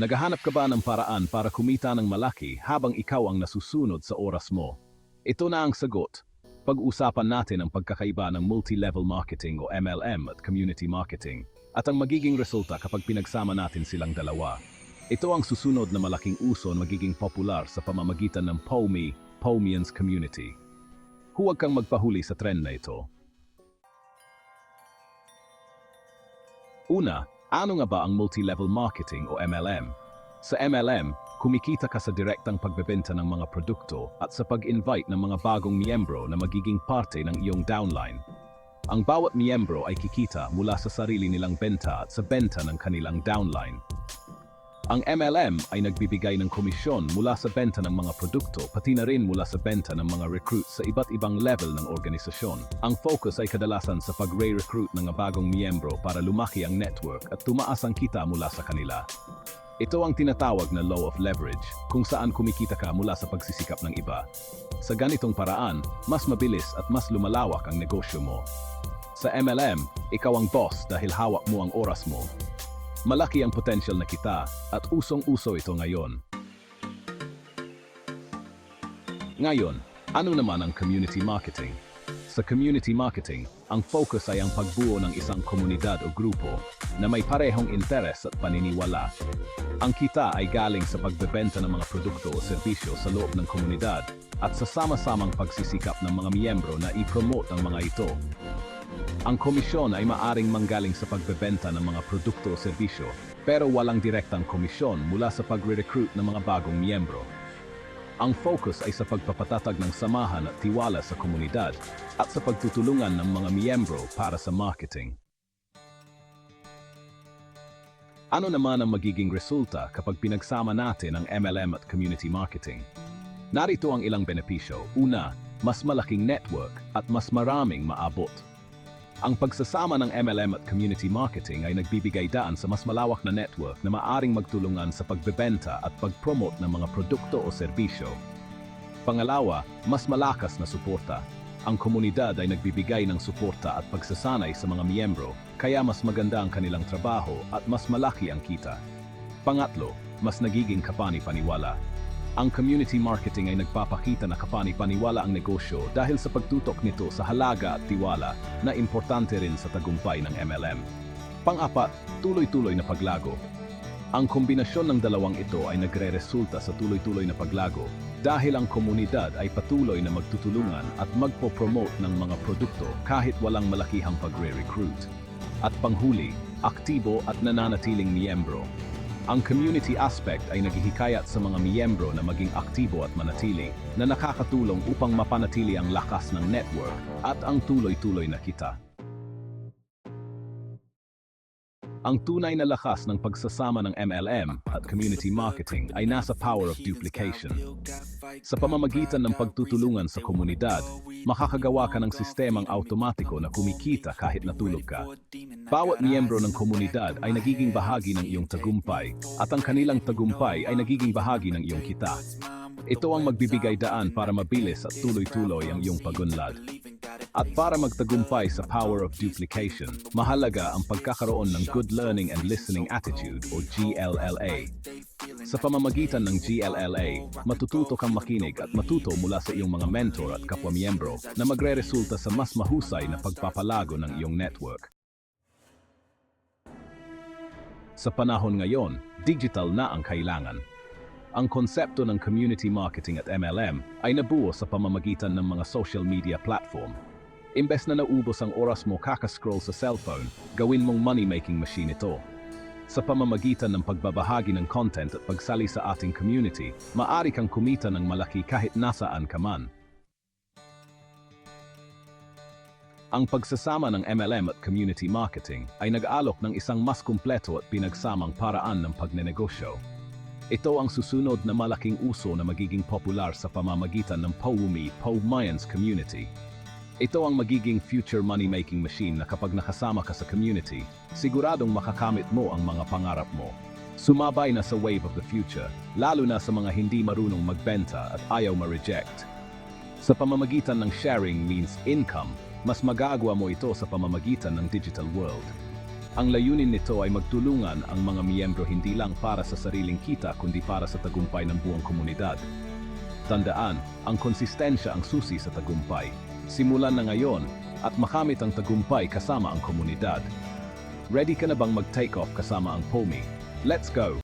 Naghahanap ka ba ng paraan para kumita ng malaki habang ikaw ang nasusunod sa oras mo? Ito na ang sagot. Pag-usapan natin ang pagkakaiba ng multi-level marketing o MLM at community marketing at ang magiging resulta kapag pinagsama natin silang dalawa. Ito ang susunod na malaking uso na magiging popular sa pamamagitan ng POMI, Pomians Community. Huwag kang magpahuli sa trend na ito. Una, ano nga ba ang multi-level marketing o MLM? Sa MLM, kumikita ka sa direktang pagbebenta ng mga produkto at sa pag-invite ng mga bagong miyembro na magiging parte ng iyong downline. Ang bawat miyembro ay kikita mula sa sarili nilang benta at sa benta ng kanilang downline. Ang MLM ay nagbibigay ng komisyon mula sa benta ng mga produkto pati na rin mula sa benta ng mga recruits sa iba't ibang level ng organisasyon. Ang focus ay kadalasan sa pag-recruit ng mga bagong miyembro para lumaki ang network at tumaas ang kita mula sa kanila. Ito ang tinatawag na law of leverage, kung saan kumikita ka mula sa pagsisikap ng iba. Sa ganitong paraan, mas mabilis at mas lumalawak ang negosyo mo. Sa MLM, ikaw ang boss dahil hawak mo ang oras mo. Malaki ang potential na kita at usong-uso ito ngayon. Ngayon, ano naman ang community marketing? Sa community marketing, ang focus ay ang pagbuo ng isang komunidad o grupo na may parehong interes at paniniwala. Ang kita ay galing sa pagbebenta ng mga produkto o serbisyo sa loob ng komunidad at sa sama-samang pagsisikap ng mga miyembro na i-promote ang mga ito. Ang komisyon ay maaring manggaling sa pagbebenta ng mga produkto o serbisyo, pero walang direktang komisyon mula sa pagre-recruit ng mga bagong miyembro. Ang focus ay sa pagpapatatag ng samahan at tiwala sa komunidad at sa pagtutulungan ng mga miyembro para sa marketing. Ano naman ang magiging resulta kapag pinagsama natin ang MLM at community marketing? Narito ang ilang benepisyo. Una, mas malaking network at mas maraming maabot. Ang pagsasama ng MLM at community marketing ay nagbibigay daan sa mas malawak na network na maaring magtulungan sa pagbebenta at pag-promote ng mga produkto o serbisyo. Pangalawa, mas malakas na suporta. Ang komunidad ay nagbibigay ng suporta at pagsasanay sa mga miyembro, kaya mas maganda ang kanilang trabaho at mas malaki ang kita. Pangatlo, mas nagiging kapani-paniwala. Ang community marketing ay nagpapakita na kapani-paniwala ang negosyo dahil sa pagtutok nito sa halaga at tiwala na importante rin sa tagumpay ng MLM. Pang-apat, tuloy-tuloy na paglago. Ang kombinasyon ng dalawang ito ay nagre-resulta sa tuloy-tuloy na paglago dahil ang komunidad ay patuloy na magtutulungan at magpo-promote ng mga produkto kahit walang malakihang pagre-recruit. At panghuli, aktibo at nananatiling miyembro. Ang community aspect ay naghihikayat sa mga miyembro na maging aktibo at manatili na nakakatulong upang mapanatili ang lakas ng network at ang tuloy-tuloy na kita. Ang tunay na lakas ng pagsasama ng MLM at community marketing ay nasa power of duplication. Sa pamamagitan ng pagtutulungan sa komunidad, makakagawa ka ng sistemang automatiko na kumikita kahit natulog ka. Bawat miyembro ng komunidad ay nagiging bahagi ng iyong tagumpay at ang kanilang tagumpay ay nagiging bahagi ng iyong kita. Ito ang magbibigay daan para mabilis at tuloy-tuloy ang iyong pagunlad. At para magtagumpay sa power of duplication, mahalaga ang pagkakaroon ng good learning and listening attitude o GLLA. Sa pamamagitan ng GLLA, matututo kang makinig at matuto mula sa iyong mga mentor at kapwa-miyembro na magre-resulta sa mas mahusay na pagpapalago ng iyong network. Sa panahon ngayon, digital na ang kailangan. Ang konsepto ng community marketing at MLM ay nabuo sa pamamagitan ng mga social media platform. Imbes na naubos ang oras mo kakascroll sa cellphone, gawin mong money-making machine ito. Sa pamamagitan ng pagbabahagi ng content at pagsali sa ating community, maaari kang kumita ng malaki kahit nasaan ka man. Ang pagsasama ng MLM at community marketing ay nag-alok ng isang mas kumpleto at pinagsamang paraan ng pagnenegosyo. Ito ang susunod na malaking uso na magiging popular sa pamamagitan ng POMI, Pomians Community. Ito ang magiging future money-making machine na kapag nakasama ka sa community, siguradong makakamit mo ang mga pangarap mo. Sumabay na sa wave of the future, lalo na sa mga hindi marunong magbenta at ayaw ma-reject. Sa pamamagitan ng sharing means income, mas magagawa mo ito sa pamamagitan ng digital world. Ang layunin nito ay magtulungan ang mga miyembro hindi lang para sa sariling kita kundi para sa tagumpay ng buong komunidad. Tandaan, ang konsistensya ang susi sa tagumpay. Simulan na ngayon at makamit ang tagumpay kasama ang komunidad. Ready ka na bang mag-take off kasama ang POMI? Let's go!